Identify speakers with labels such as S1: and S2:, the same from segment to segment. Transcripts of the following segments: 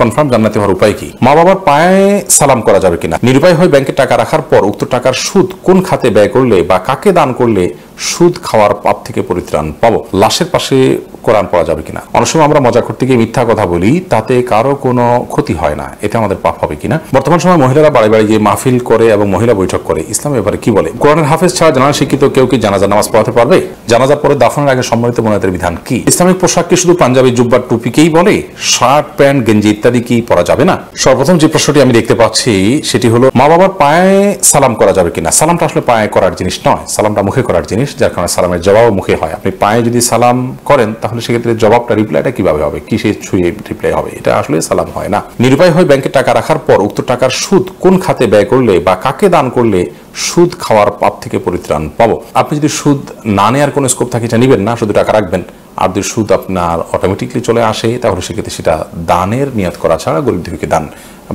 S1: Confirm জান্নাতি হওয়ার উপায় কি? মা বাবার পায়ে সালাম করা যাবে কিনা? নিরুপায় হয়ে ব্যাংকে টাকা রাখার পর উক্ত টাকার সুদ কোন খাতে ব্যয় করলে বা কাকে দান করলে সুদ খাওয়ার পাপ থেকে পরিত্রাণ পাবো? লাশের পাশে কোরআন পড়া যাবে কিনা? অনেক সময় আমরা মজা করতে গিয়ে মিথ্যা কথা বলি, তাতে কারো কোনো ক্ষতি হয় না, এতে আমাদের পাপ হবে কিনা? বর্তমান সময় মহিলারা বাড়ি বাড়ি গিয়ে মাহফিল করে এবং মহিলা বৈঠক করে, ইসলাম ব্যাপারে কি বলে? কোরআনের হাফেজ ছাড়া জানা শিক্ষিত কেউ কি জানাজা নামাজ পড়াতে পারবে? জানাজার পরে দাফনের আগে সম্মানিত মোনাজাতের বিধান কি? ইসলামিক পোশাক কি শুধু পাঞ্জাবি, জুব্বা, টুপিকেই বলে? শার্ট, প্যান্ট, গেঞ্জি ইত্যাদি কি পরা যাবে না? সর্বপ্রথম যে প্রশ্নটি আমি দেখতে পাচ্ছি সেটি হলো, মা বাবার পায়ে সালাম করা যাবে কিনা? সালামটা আসলে পায়ে করার জিনিস নয়, সালামটা মুখে করার জিনিস, যার কারণে সালামের জবাব মুখে হয়। আপনি পায়ে যদি সালাম করেন তাহলে সেক্ষেত্রে জবাবটা, রিপ্লাইটা কিভাবে হবে? কি সে ছুঁয়ে রিপ্লাই হবে? এটা আসলে সালাম হয় না। নিরুপায় হয়ে ব্যাংকে টাকা রাখার পর উক্ত টাকার সুদ কোন খাতে ব্যয় করলে বা কাকে দান করলে সুদ খাওয়ার পাপ থেকে পরিত্রাণ পাবো? আপনি যদি সুদ না নেওয়ার কোনো স্কোপ থাকে, এটা নিবেন না, শুধু টাকা রাখবেন। আর যদি সুদ আপনার অটোমেটিকলি চলে আসে তাহলে সেক্ষেত্রে সেটা দানের নিয়ত করা ছাড়া গরিব দুঃখীকে দান,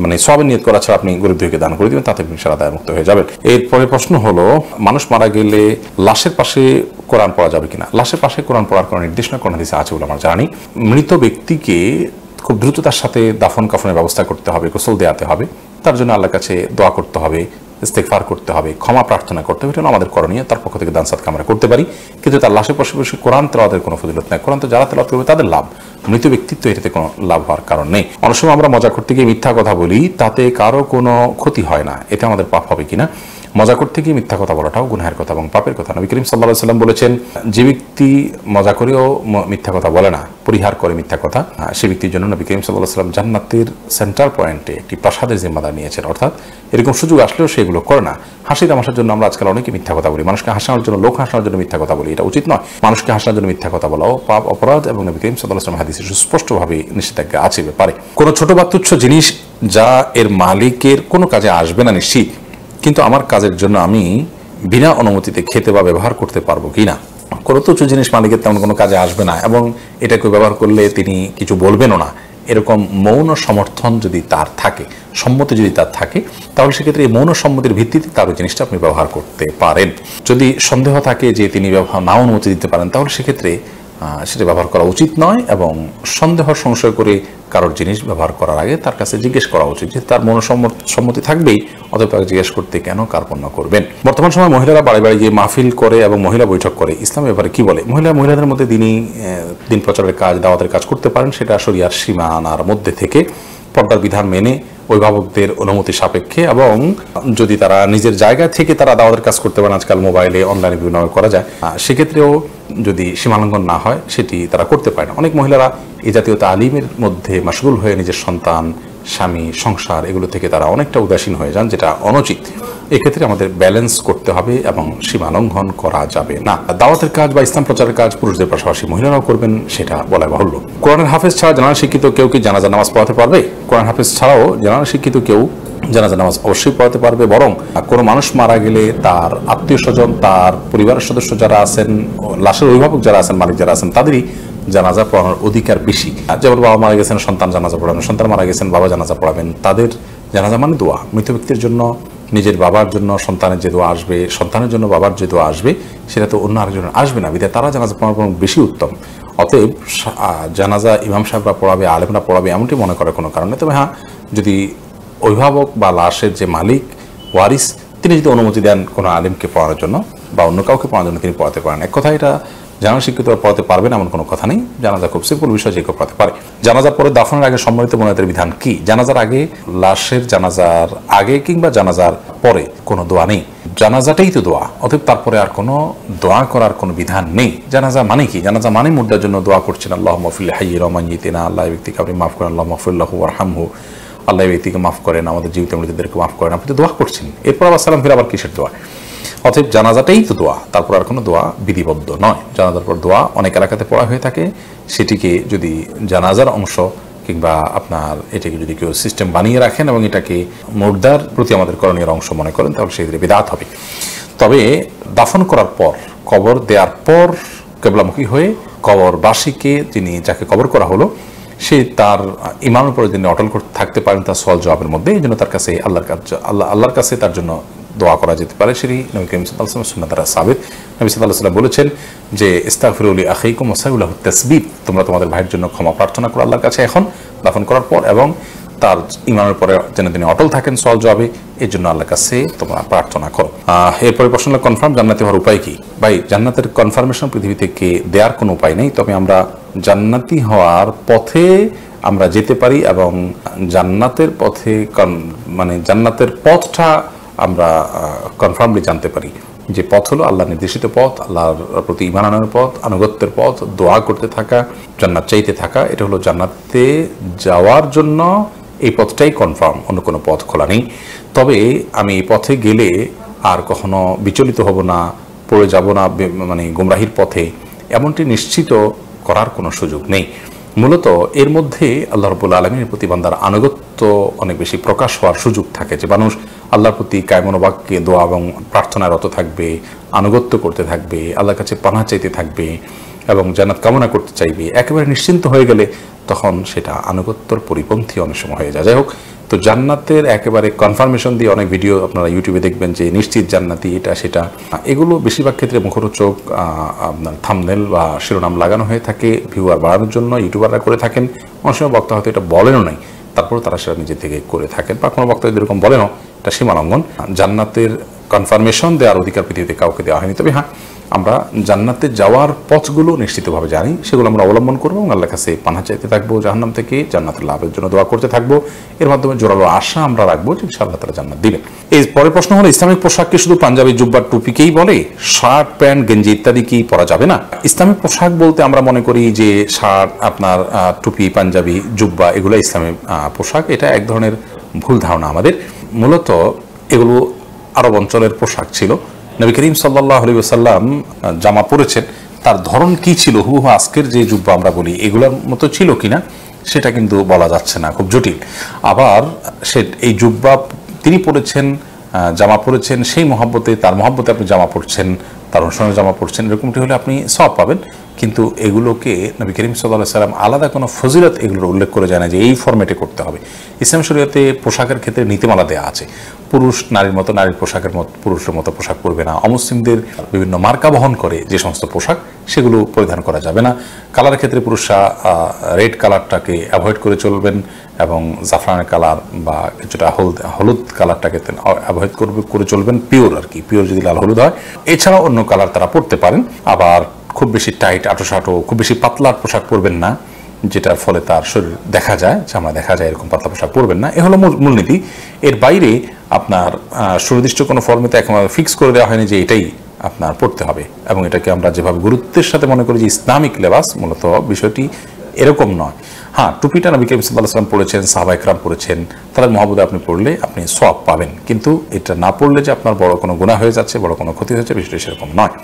S1: মানে সবের নিয়ত করা ছাড়া আপনি গরিব দুঃখীকে দান করে দিবেন, তাতে সারা দায় মুক্ত হয়ে যাবেন। এরপরে প্রশ্ন হলো, মানুষ মারা গেলে লাশের পাশে কোরআন পড়া যাবে কিনা? লাশের পাশে কোরআন পড়ার কোনো নির্দেশনা কোন হাদিসে আছে বলে আমরা জানি। মৃত ব্যক্তিকে খুব দ্রুততার সাথে দাফন কাফনের ব্যবস্থা করতে হবে, গোসল দেওয়াতে হবে, তার জন্য আল্লাহর কাছে দোয়া করতে হবে, ইস্তেগফার করতে হবে, ক্ষমা প্রার্থনা করতে হবে, এটা আমাদের করণীয়। তার পক্ষ থেকে দান সাদকা আমরা করতে পারি, কিন্তু তার লাশের পাশাপাশি কোরআন তেলাওয়াতের কোনো ফজিলত নাই। কোরআন তো যারা তেলাওয়াত করবে তাদের লাভ, মৃত ব্যক্তিত্ব এটাতে কোনো লাভ হওয়ার কারণ নেই। অনেক সময় আমরা মজা করতে গিয়ে মিথ্যা কথা বলি, তাতে কারো কোনো ক্ষতি হয় না, এতে আমাদের পাপ হবে কিনা? মজা করতে গিয়ে মিথ্যা কথা বলাটাও গুনাহের কথা এবং পাপের কথা। নবী করিম সাল্লাল্লাহু আলাইহি সাল্লাম বলেছেন, যে ব্যক্তি মজা করেও মিথ্যা কথা বলে না, পরিহার করে মিথ্যা কথা, সে ব্যক্তির জন্য নবী করিম সাল্লাল্লাহু আলাইহি সাল্লাম জান্নাতের সেন্টার পয়েন্টে একটি প্রাসাদের জিম্মাদার নিয়েছেন। অর্থাৎ এরকম সুযোগ আসলেও সেগুলো করে না। হাসি তামাশার জন্য আমরা আজকাল অনেকে মিথ্যা কথা বলি, মানুষকে হাসানোর জন্য, লোক হাসানোর জন্য মিথ্যা কথা বলি, এটা উচিত নয়। মানুষকে হাসানোর জন্য মিথ্যা কথা বলাও পাপ, অপরাধ, এবং নবী করিম সাল্লাল্লাহু আলাইহি ওয়াসাল্লাম হাদিসে সুস্পষ্টভাবে নিষেধাজ্ঞা আছে ব্যাপারে। কোনো ছোট বা তুচ্ছ জিনিস যা এর মালিকের কোনো কাজে আসবে না নিশ্চিত, কিন্তু আমার কাজের জন্য আমি বিনা অনুমতিতে খেতে বা ব্যবহার করতে পারবো কিনা? কোনো তুচ্ছ জিনিস মালিকের তেমন কোনো কাজে আসবে না এবং এটাকে ব্যবহার করলে তিনি কিছু বলবেনও না, এরকম মৌন সমর্থন যদি তার থাকে, সম্মতি যদি তার থাকে, তাহলে সেক্ষেত্রে এই মৌন সম্মতির ভিত্তিতে তার ওই জিনিসটা আপনি ব্যবহার করতে পারেন। যদি সন্দেহ থাকে যে তিনি ব্যবহার না অনুমতি দিতে পারেন, তাহলে সেক্ষেত্রে সেটা ব্যবহার করা উচিত নয় এবং সন্দেহ সংশয় করে কারোর জিনিস ব্যবহার করার আগে তার কাছে জিজ্ঞেস করা উচিত, যে তার মনোসম্মতি থাকবেই, অতএব তাকে জিজ্ঞেস করতে কেন কার্পণ্য করবেন। বর্তমান সময় মহিলারা বাড়ি বাড়ি গিয়ে মাহফিল করে এবং মহিলা বৈঠক করে, ইসলাম ব্যাপারে কি বলে? মহিলাদের মধ্যে দিন প্রচারের কাজ, দাওয়াতের কাজ করতে পারেন, সেটা শরিয়ার সীমানার মধ্যে থেকে পর্দার বিধান মেনে, অভিভাবকদের অনুমতি সাপেক্ষে, এবং যদি তারা নিজের জায়গা থেকে তারা দাওয়াতের কাজ করতে পারেন, আজকাল মোবাইলে অনলাইনে বিভিন্ন করা যায়, সেক্ষেত্রেও যদি সীমালঙ্ঘন না হয় সেটি তারা করতে পারে না। অনেক মহিলারা এই জাতীয় তালিমের মধ্যে মাশগুল হয়ে নিজের সন্তান, স্বামী, সংসার এগুলো থেকে তারা অনেকটা উদাসীন হয়ে যান, যেটা অনুচিত। এক্ষেত্রে আমাদের ব্যালেন্স করতে হবে এবং সীমালঙ্ঘন করা যাবে না। দাওয়াতের কাজ বা ইসলাম প্রচারের কাজ পুরুষদের পাশাপাশি মহিলারাও করবেন, সেটা বলা বাহুল্য। কোরআনের হাফেজ ছাড়া জানা শিক্ষিত কেউ কি জানাজা নামাজ পড়াতে পারবে? কোরআন হাফেজ ছাড়াও জানা শিক্ষিত কেউ জানাজা নামাজ অবশ্যই পড়াতে পারবে, বরং কোনো মানুষ মারা গেলে তার আত্মীয় স্বজন, তার পরিবারের সদস্য যারা আছেন, লাশের অভিভাবক যারা আছেন, মালিক যারা আছেন, তাদেরই জানাজা পড়ানোর অধিকার বেশি। যেমন বাবা মারা গেছেন, সন্তান জানাজা পড়াবেন, সন্তান মারা গেছেন, বাবা জানাজা পড়াবেন। তাদের জানাজা মানে দোয়া, মৃত ব্যক্তির জন্য নিজের বাবার জন্য সন্তানের যে দোয়া আসবে, সন্তানের জন্য বাবার যে দোয়া আসবে, সেটা তো অন্য আরেকজনের আসবে না, বিধায় তারা জানাজা পড়ানো বেশি উত্তম। অতএব জানাজা ইমাম সাহেবরা পড়াবে, আলেমরা পড়াবে, এমনটি মনে করার কোনো কারণ নেই। তবে হ্যাঁ, যদি অভিভাবক বা লাশের যে মালিক, ওয়ারিস, তিনি যদি অনুমতি দেন কোনো আলেমকে পড়ানোর জন্য বা অন্য কাউকে পড়ানোর জন্য, তিনি পড়াতে পারেন। এক কথা, এটা জানা শিক্ষিত পড়াতে পারবেন এমন কোনো কথা নেই। জানাজা খুব সিম্পল বিষয়, যে কেউ পড়াতে পারে। জানাজার পরে দাফনের আগে সম্মানিত মোনাজাতের বিধান কি? জানাজার আগে, লাশের জানাজার আগে কিংবা জানাজার পরে কোনো দোয়া নেই। জানাজাটাই তো দোয়া, অতএব তারপরে আর কোনো দোয়া করার কোনো বিধান নেই। জানাজা মানে কি? জানাজা মানে মুর্দার জন্য দোয়া করছেন, আল্লাহুম্মা ফিল হাইয়্যিনা ওয়া মাইয়্যিতিনা, আল্লাহ এই ব্যক্তিকে আপনি মাফ করেন, আল্লাহুম্মা ফিরলাহু ওয়ারহামহু, আল্লাহ এই ব্যক্তিকে মাফ করেন, আমাদের জীবিত মৃতদেরকে মাফ করেন, আপনি তো দোয়া করছেন। এরপর আবার সালাম ফিরে আবার কিসের দোয়া? অতএব জানাজাটাই তো দোয়া, তারপর আর কোনো দোয়া বিধিবদ্ধ নয়। জানাজার পর দোয়া অনেক এলাকাতে পড়া হয়ে থাকে, সেটিকে যদি জানাজার অংশ কিংবা আপনার এটাকে যদি কেউ সিস্টেম বানিয়ে রাখেন এবং এটাকে মুর্দার প্রতি আমাদের করণীয় অংশ মনে করেন, তাহলে সেক্ষেত্রে বিদআত হবে। তবে দাফন করার পর, কবর দেওয়ার পর কিবলামুখী হয়ে কবরবাসীকে, যিনি যাকে কবর করা হলো, সে তার ইমানের উপরে যিনি অটল করতে থাকতে পারেন তার সওয়াল জবাবের মধ্যে, এই জন্য তার কাছে আল্লাহর কাছে তার জন্য দোয়া করা যেতে পারে। সেটি নবী করিম সাল্লাল্লাহু আলাইহি ওয়াসাল্লাম সুন্নাহ দ্বারা সাবিত। নবী সাল্লাল্লাহু আলাইহি ওয়াসাল্লাম বলেছেন যে, ইস্তাগফিরু লি আখিকুম ওয়াসাইয়ু লাহু তাসবিত, তোমরা তোমাদের ভাইয়ের জন্য ক্ষমা প্রার্থনা করো আল্লাহর কাছে এখন দাফন করার পর, এবং তার ইমানের পরে যেন তিনি অটল থাকেন সওয়াল জবাবে, এর জন্য আল্লাহর কাছে তোমরা প্রার্থনা করো। এরপরে প্রশ্ন হলো কনফার্ম জান্নাতি হওয়ার উপায় কি? ভাই, জান্নাতের কনফার্মেশন পৃথিবী থেকে দেওয়ার কোনো উপায় নেই, তবে আমরা জান্নাতি হওয়ার পথে আমরা যেতে পারি এবং জান্নাতের পথে মানে জান্নাতের পথটা আমরা কনফার্মলি জানতে পারি। যে পথ হলো আল্লাহ নির্দেশিত পথ, আল্লাহর প্রতি ঈমান আনার পথ, আনুগত্যের পথ, দোয়া করতে থাকা, জান্নাত চাইতে থাকা। এটা হলো জান্নাতে যাওয়ার জন্য এই পথটাই কনফার্ম, অন্য কোনো পথ খোলা নেই। তবে আমি এই পথে গেলে আর কখনো বিচলিত হব না, পড়ে যাব না মানে গুমরাহির পথে, এমনটি নিশ্চিত করার কোনো সুযোগ নেই। মূলত এর মধ্যে আল্লাহ রাব্বুল আলামিনের প্রতি বান্দার আনুগত্য অনেক বেশি প্রকাশ হওয়ার সুযোগ থাকে, যে মানুষ আল্লাহর প্রতি কায়মনোবাক্যে দোয়া এবং প্রার্থনায় রত থাকবে, আনুগত্য করতে থাকবে, আল্লাহর কাছে পানাহ চাইতে থাকবে এবং জান্নাত কামনা করতে চাইবে। একেবারে নিশ্চিন্ত হয়ে গেলে তখন সেটা আনুগত্যর পরিপন্থী অনেক সময় হয়ে যায়। যাই হোক, তো জান্নাতের একেবারে কনফার্মেশন দিয়ে অনেক ভিডিও আপনারা ইউটিউবে দেখবেন যে নিশ্চিত জান্নাতি এটা সেটা, এগুলো বেশিরভাগ ক্ষেত্রে মুখরোচক আপনার থাম্বনেল বা শিরোনাম লাগানো হয়ে থাকে ভিউয়ার বাড়ানোর জন্য, ইউটিউবাররা করে থাকেন। অনেক সময় বক্তা হয়তো এটা বলেনও নাই, তারপর তারা সেটা নিজে থেকে করে থাকেন, বা কোনো বক্তা এরকম বলেনও, এটা সীমা লঙ্ঘন। জান্নাতের কনফার্মেশন দেওয়ার অধিকার পৃথিবীতে কাউকে দেওয়া হয়নি। তবে হ্যাঁ, আমরা জান্নাতে যাওয়ার পথগুলো নিশ্চিতভাবে জানি, সেগুলো আমরা অবলম্বন করবো এবং আল্লাহর কাছে পানাহ চাইতে থাকবো, জাহান্নাম থেকে জান্নাতের লাভের জন্য দোয়া করতে থাকবো। এর মাধ্যমে জোরালো আশা আমরা রাখবো যে ইনশাআল্লাহ তাআলা জান্নাত দিবেন। এই পরের প্রশ্ন হলো, ইসলামিক পোশাক কি শুধু পাঞ্জাবি, জুব্বা, টুপিকেই বলে? শার্ট, প্যান্ট, গেঞ্জি ইত্যাদি কি পরা যাবে না? ইসলামিক পোশাক বলতে আমরা মনে করি যে শার্ট, আপনার টুপি, পাঞ্জাবি, জুব্বা, এগুলো ইসলামিক পোশাক। এটা এক ধরনের ভুল ধারণা আমাদের। মূলত এগুলো আরব অঞ্চলের পোশাক ছিল। নবী করিম সাল্লাল্লাহু আলাইহি ওয়াসাল্লাম জামা পরেছেন, তার ধরন কি ছিল হুবহু আজকের যে জুব্বা আমরা বলি এগুলোর মতো ছিল কিনা সেটা কিন্তু বলা যাচ্ছে না, খুব জটিল। আবার এই জুব্বা তিনি পরেছেন, জামা পরেছেন, সেই মহব্বতে, তার মহব্বতে আপনি জামা পরছেন, তার অনুসরণে জামা পরছেন, এরকমটি হলে আপনি সওয়াব পাবেন। কিন্তু এগুলোকে নবী করিম সাল্লাল্লাহু আলাইহি ওয়াসাল্লাম আলাদা কোনো ফজিলত এগুলোর উল্লেখ করে যায় না যে এই ফরম্যাটে করতে হবে। ইসলাম শরীয়তে পোশাকের ক্ষেত্রে নীতিমালা দেওয়া আছে। পুরুষ নারীর মতো, নারীর পোশাকের মতো পুরুষের মতো পোশাক পরবে না। অমুসলিমদের বিভিন্ন মার্কা বহন করে যে সমস্ত পোশাক, সেগুলো পরিধান করা যাবে না। কালারের ক্ষেত্রে পুরুষরা রেড কালারটাকে অ্যাভয়েড করে চলবেন এবং জাফরানের কালার বা কিছুটা হলুদ কালারটাকে অ্যাভয়েড করে চলবেন, পিওর আর কি, পিওর যদি লাল হলুদ হয়। এছাড়া অন্য কালার তারা পরতে পারেন। আবার খুব বেশি টাইট, আঁটো খুব বেশি পাতলার পোশাক পরবেন না, যেটার ফলে তার শরীর দেখা যায়, চামড়া দেখা যায়, এরকম পাতলা পোশাক পরবেন না। এ হলো মূলনীতি। এর বাইরে আপনার সুনির্দিষ্ট কোনো ফর্মেতে এখন ফিক্স করে দেওয়া হয়নি যে এটাই আপনার পড়তে হবে, এবং এটাকে আমরা যেভাবে গুরুত্বের সাথে মনে করি যে ইসলামিক লেবাস, মূলত বিষয়টি এরকম নয়। হ্যাঁ, টুপিটা নবী করিম সাল্লাল্লাহু আলাইহি ওয়াসাল্লাম পড়েছেন, সাহাবা ইকরাম পড়েছেন, তাদের মহব্বতে আপনি পড়লে আপনি সওয়াব পাবেন। কিন্তু এটা না পড়লে যে আপনার বড় কোনো গুনাহ হয়ে যাচ্ছে, বড় কোনো ক্ষতি হচ্ছে, বিষয়টা সেরকম নয়।